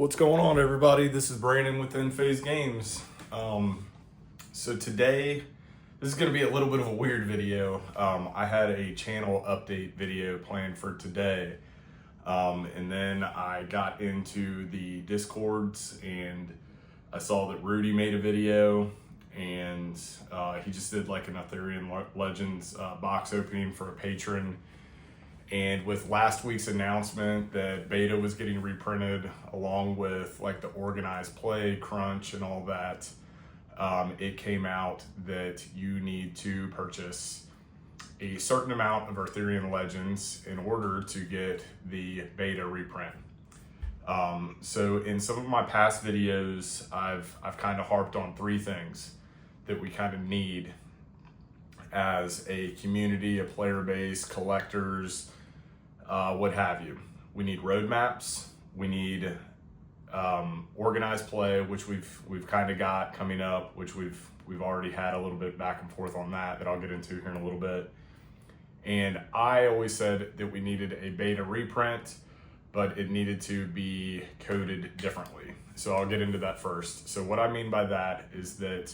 What's going on, everybody? This is Brandon with EndFaze Games. So today, this is going to be a little bit of a weird video. I had a channel update video planned for today, and then I got into the Discords and I saw that Rudy made a video, and he just did like an Ethereum Legends box opening for a patron. And with last week's announcement that beta was getting reprinted, along with like the organized play, crunch, and all that, it came out that you need to purchase a certain amount of Ethereum Legends in order to get the beta reprint. So in some of my past videos, I've kind of harped on three things that we kind of need as a community, a player base, collectors, what have you. We need roadmaps. We need organized play, which we've kind of got coming up, which we've already had a little bit back and forth on that I'll get into here in a little bit. And I always said that we needed a beta reprint, but it needed to be coded differently. So I'll get into that first. So what I mean by that is that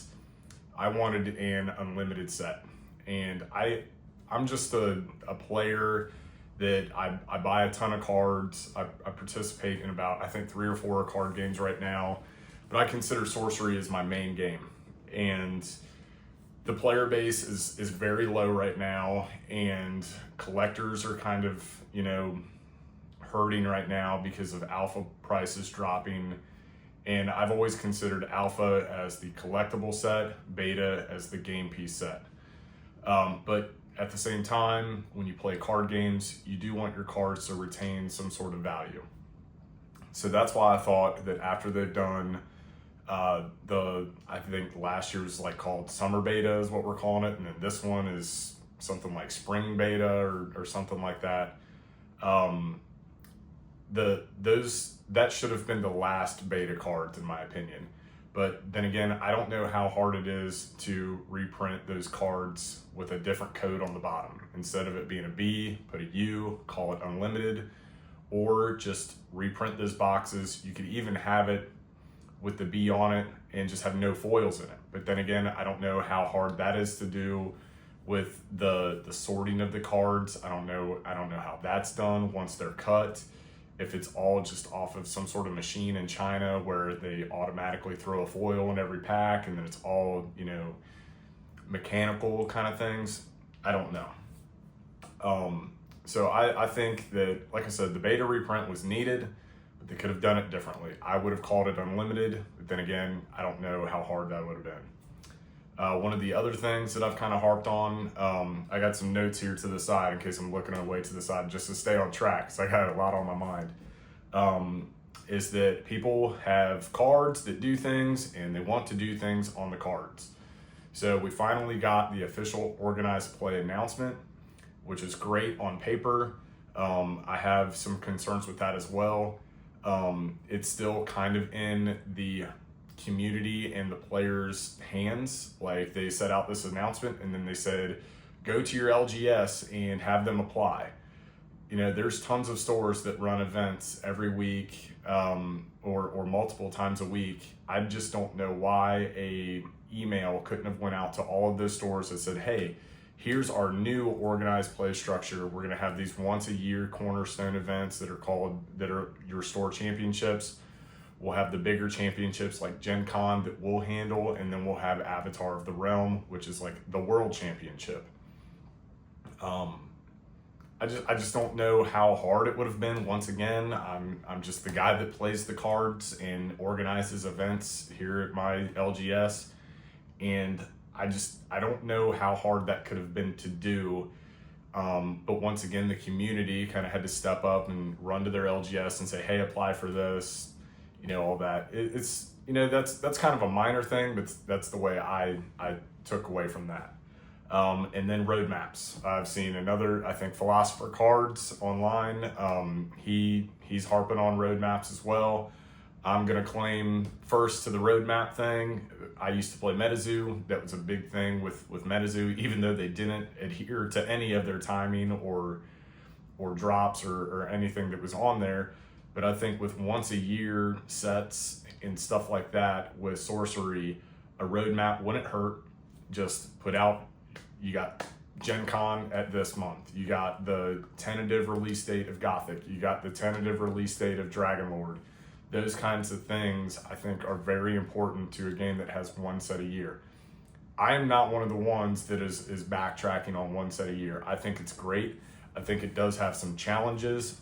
I wanted an unlimited set, and I'm just a player that I buy a ton of cards. I participate in about, I think, 3 or 4 card games right now, but I consider Sorcery as my main game. And the player base is very low right now, and collectors are kind of, hurting right now because of alpha prices dropping. And I've always considered alpha as the collectible set, beta as the game piece set. But at the same time, when you play card games, you do want your cards to retain some sort of value. So that's why I thought that after they've done I think last year was like called summer beta is what we're calling it, and then this one is something like spring beta or something like that. That should have been the last beta cards in my opinion. But then again, I don't know how hard it is to reprint those cards with a different code on the bottom. Instead of it being a B, put a U, call it unlimited, or just reprint those boxes. You could even have it with the B on it and just have no foils in it. But then again, I don't know how hard that is to do with the sorting of the cards. I don't know how that's done once they're cut. If it's all just off of some sort of machine in China where they automatically throw a foil in every pack and then it's all, mechanical kind of things. I don't know. So I think that, like I said, the beta reprint was needed, but they could have done it differently. I would have called it unlimited, but then again, I don't know how hard that would have been. One of the other things that I've kind of harped on, I got some notes here to the side in case I'm looking away to the side just to stay on track, because I got a lot on my mind, is that people have cards that do things and they want to do things on the cards. So we finally got the official organized play announcement, which is great on paper. I have some concerns with that as well. It's still kind of in the community and the players' hands. Like, they set out this announcement and then they said, go to your LGS and have them apply. There's tons of stores that run events every week, or multiple times a week. I just don't know why a email couldn't have went out to all of those stores that said, hey, here's our new organized play structure. We're going to have these once a year cornerstone events that are your store championships. We'll have the bigger championships like Gen Con that we'll handle, and then we'll have Avatar of the Realm, which is like the world championship. I just don't know how hard it would have been. Once again, I'm just the guy that plays the cards and organizes events here at my LGS, and I don't know how hard that could have been to do. But once again, the community kind of had to step up and run to their LGS and say, hey, apply for this. All that. It's that's kind of a minor thing, but that's the way I took away from that. And then roadmaps. I've seen another, I think, Philosopher Cards online. He's harping on roadmaps as well. I'm gonna claim first to the roadmap thing. I used to play MetaZoo. That was a big thing with MetaZoo, even though they didn't adhere to any of their timing or drops or anything that was on there. But I think with once a year sets and stuff like that with Sorcery, a roadmap wouldn't hurt. Just put out, you got Gen Con at this month, you got the tentative release date of Gothic, you got the tentative release date of Dragonlord. Those kinds of things I think are very important to a game that has one set a year. I am not one of the ones that is backtracking on one set a year. I think it's great. I think it does have some challenges.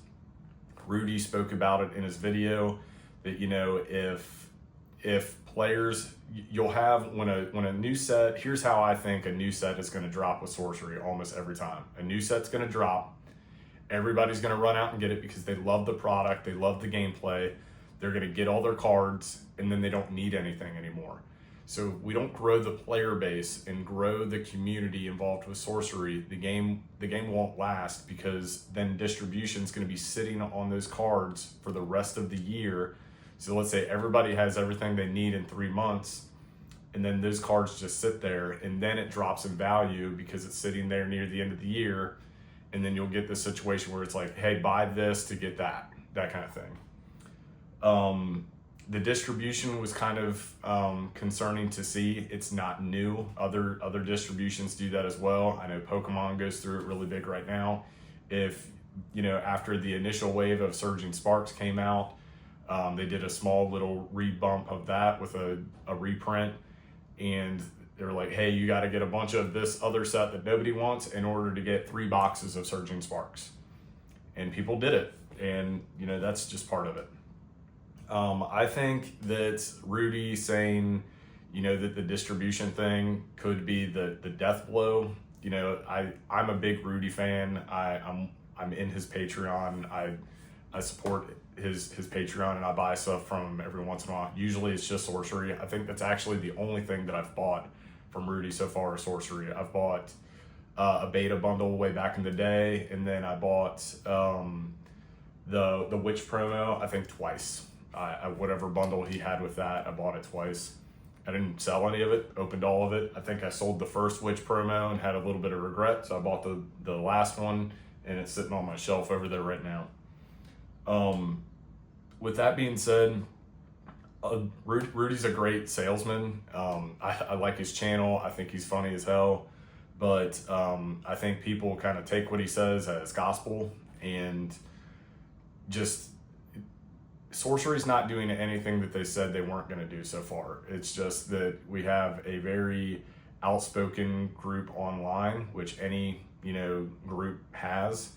Rudy spoke about it in his video that, you know, if players, you'll have when a new set, here's how I think a new set is going to drop with Sorcery almost every time. A new set's going to drop. Everybody's going to run out and get it because they love the product, they love the gameplay. They're going to get all their cards, and then they don't need anything anymore. So if we don't grow the player base and grow the community involved with Sorcery, the game won't last, because then distribution is going to be sitting on those cards for the rest of the year. So let's say everybody has everything they need in 3 months, and then those cards just sit there, and then it drops in value because it's sitting there near the end of the year, and then you'll get this situation where it's like, hey, buy this to get that kind of thing. The distribution was kind of concerning to see. It's not new. Other distributions do that as well. I know Pokemon goes through it really big right now. If, you know, after the initial wave of Surging Sparks came out, they did a small little rebump of that with a reprint, and they were like, hey, you got to get a bunch of this other set that nobody wants in order to get 3 boxes of Surging Sparks. And people did it, and, you know, that's just part of it. I think that Rudy saying, you know, that the distribution thing could be the death blow. You know, I'm a big Rudy fan. I'm in his Patreon. I support his Patreon, and I buy stuff from him every once in a while. Usually it's just Sorcery. I think that's actually the only thing that I've bought from Rudy so far is Sorcery. I've bought a beta bundle way back in the day, and then I bought the Witch promo, I think twice. Whatever bundle he had with that, I bought it twice. I didn't sell any of it, opened all of it. I think I sold the first Witch promo and had a little bit of regret, so I bought the last one, and it's sitting on my shelf over there right now. With that being said, Rudy's a great salesman. I like his channel. I think he's funny as hell, but I think people kind of take what he says as gospel, and just Sorcery's not doing anything that they said they weren't going to do so far. It's just that we have a very outspoken group online, which any, you know, group has,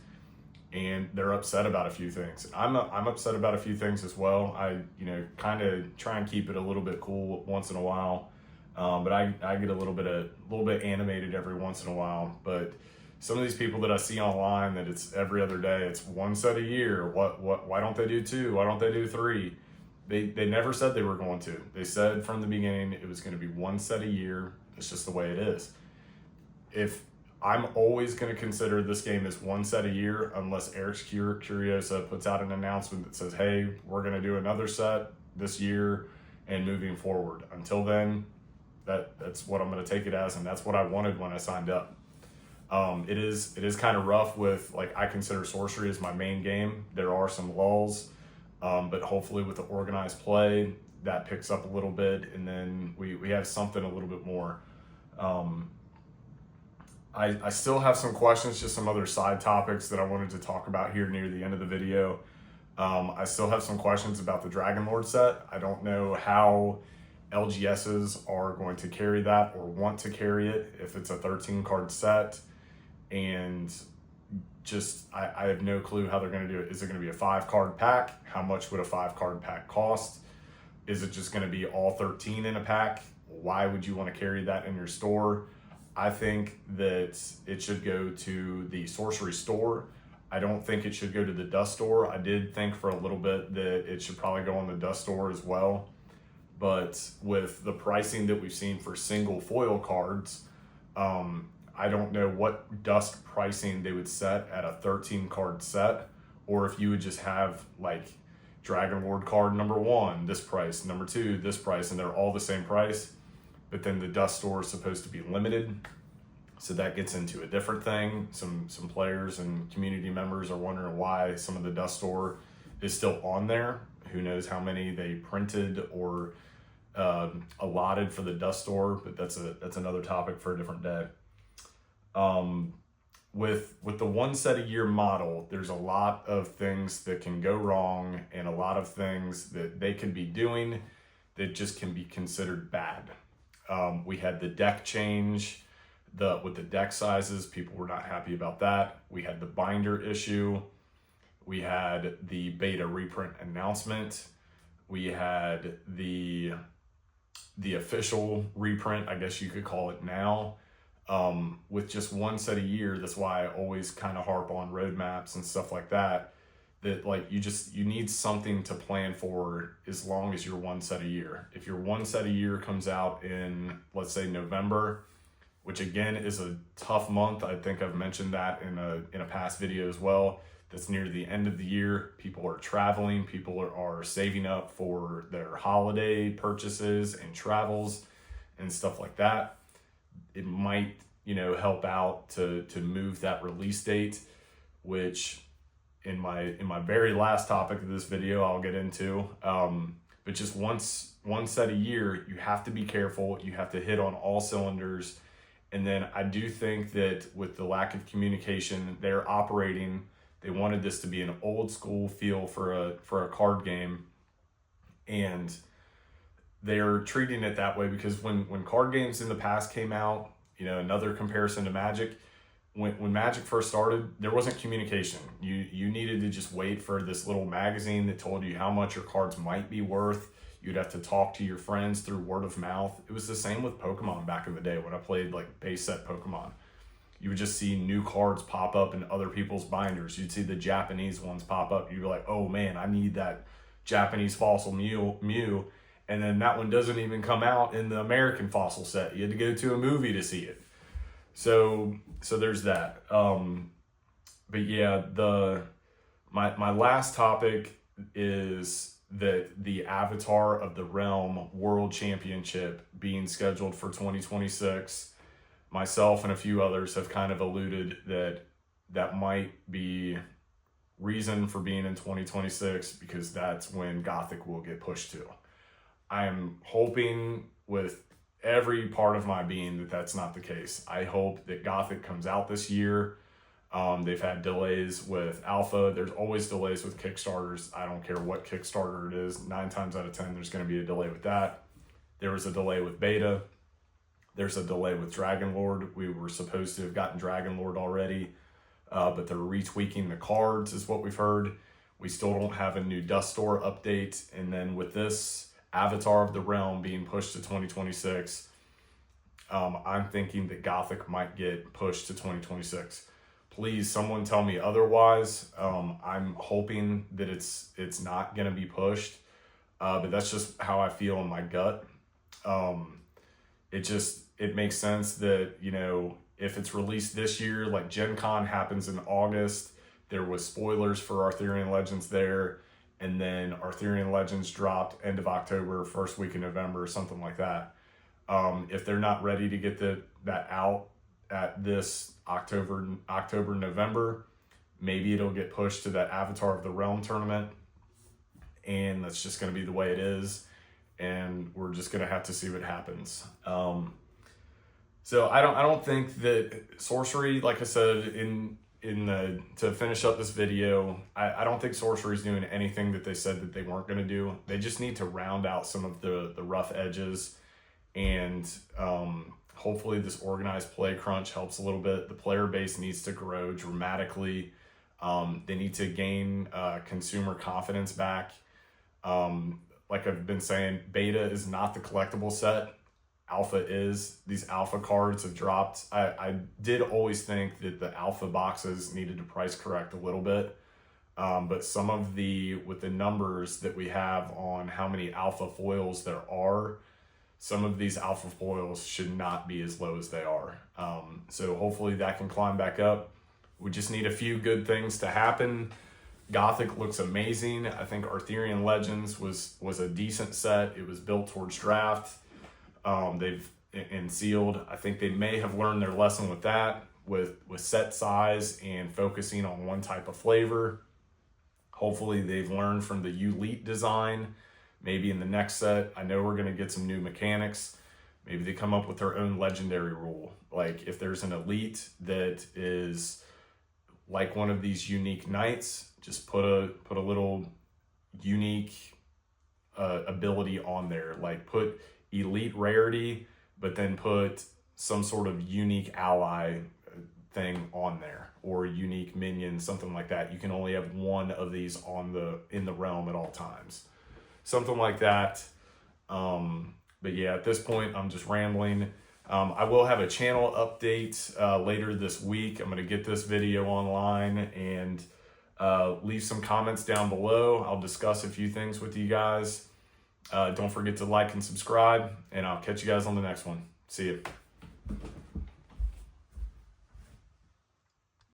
and they're upset about a few things. I'm upset about a few things as well. I, you know, kind of try and keep it a little bit cool once in a while, but I get a little bit animated every once in a while. But some of these people that I see online that it's every other day, it's one set a year. Why don't they do 2? Why don't they do 3? They never said they were going to. They said from the beginning it was going to be one set a year. It's just the way it is. If I'm always going to consider this game as one set a year, unless Eric Curiosa puts out an announcement that says, hey, we're going to do another set this year and moving forward. Until then, that's what I'm going to take it as, and that's what I wanted when I signed up. It is kind of rough with, like, I consider Sorcery as my main game. There are some lulls, but hopefully with the organized play, that picks up a little bit, and then we have something a little bit more. I still have some questions, just some other side topics that I wanted to talk about here near the end of the video. I still have some questions about the Dragonlord set. I don't know how LGSs are going to carry that or want to carry it if it's a 13 card set, and just I have no clue how they're going to do it. Is it going to be a 5 card pack? How much would a 5 card pack cost? Is it just going to be all 13 in a pack? Why would you want to carry that in your store? I think that it should go to the Sorcery store. I don't think it should go to the Dust store. I did think for a little bit that it should probably go on the Dust store as well. But with the pricing that we've seen for single foil cards, I don't know what Dust pricing they would set at a 13 card set, or if you would just have like Dragonlord card number 1, this price, number 2, this price, and they're all the same price. But then the Dust store is supposed to be limited, so that gets into a different thing. Some players and community members are wondering why some of the Dust store is still on there. Who knows how many they printed or allotted for the dust store, but that's another topic for a different day. With the one set a year model, there's a lot of things that can go wrong and a lot of things that they could be doing that just can be considered bad. We had the deck change with the deck sizes. People were not happy about that. We had the binder issue. We had the beta reprint announcement. We had the official reprint, I guess you could call it now. With just one set a year, that's why I always kind of harp on roadmaps and stuff like that, that like you need something to plan for as long as your one set a year. If your one set a year comes out in, let's say, November, which again is a tough month. I think I've mentioned that in a past video as well. That's near the end of the year. People are traveling, people are saving up for their holiday purchases and travels and stuff like that. It might, help out to move that release date, which in my very last topic of this video I'll get into. But just one set a year, you have to be careful. You have to hit on all cylinders. And then I do think that with the lack of communication, they wanted this to be an old school feel for a card game, and they're treating it that way because when card games in the past came out, another comparison to Magic, when Magic first started, there wasn't communication. You needed to just wait for this little magazine that told you how much your cards might be worth. You'd have to talk to your friends through word of mouth. It was the same with Pokemon back in the day when I played like base set Pokemon. You would just see new cards pop up in other people's binders. You'd see the Japanese ones pop up. You'd be like, oh man, I need that Japanese fossil Mew. And then that one doesn't even come out in the American fossil set. You had to go to a movie to see it. So there's that. But yeah, my last topic is that the Avatar of the Realm World Championship being scheduled for 2026. Myself and a few others have kind of alluded that might be reason for being in 2026 because that's when Gothic will get pushed to. I'm hoping with every part of my being that that's not the case. I hope that Gothic comes out this year. They've had delays with Alpha. There's always delays with Kickstarters. I don't care what Kickstarter it is. 9 times out of 10, there's going to be a delay with that. There was a delay with Beta. There's a delay with Dragonlord. We were supposed to have gotten Dragonlord already, but they're retweaking the cards is what we've heard. We still don't have a new Dust Store update. And then with this Avatar of the Realm being pushed to 2026, I'm thinking that Gothic might get pushed to 2026. Please, someone tell me otherwise. I'm hoping that it's not going to be pushed, but that's just how I feel in my gut. It makes sense that, if it's released this year, like Gen Con happens in August, there was spoilers for Arthurian Legends there, and then Arthurian Legends dropped end of October, first week in November, or something like that. If they're not ready to get that out at this October, November, maybe it'll get pushed to that Avatar of the Realm tournament, and that's just going to be the way it is, and we're just going to have to see what happens. So I don't think that Sorcery, like I said to finish up this video, I don't think Sorcery's doing anything that they said that they weren't going to do. They just need to round out some of the rough edges, and hopefully this organized play crunch helps a little bit. The player base needs to grow dramatically. They need to gain consumer confidence back. Like I've been saying, Beta is not the collectible set. Alpha is. These Alpha cards have dropped. I did always think that the Alpha boxes needed to price correct a little bit. But with the numbers that we have on how many Alpha foils there are, some of these Alpha foils should not be as low as they are. So hopefully that can climb back up. We just need a few good things to happen. Gothic looks amazing. I think Arthurian Legends was a decent set. It was built towards draft. They've sealed. I think they may have learned their lesson with that, with set size and focusing on one type of flavor. Hopefully they've learned from the elite design. Maybe in the next set, I know we're going to get some new mechanics. Maybe they come up with their own legendary rule. Like if there's an elite that is like one of these unique knights, just put a little unique ability on there. Like put elite rarity, but then put some sort of unique ally thing on there, or unique minion, something like that. You can only have one of these in the realm at all times. Something like that. But yeah, at this point, I'm just rambling. I will have a channel update later this week. I'm going to get this video online and leave some comments down below. I'll discuss a few things with you guys. Don't forget to like and subscribe, and I'll catch you guys on the next one. See you.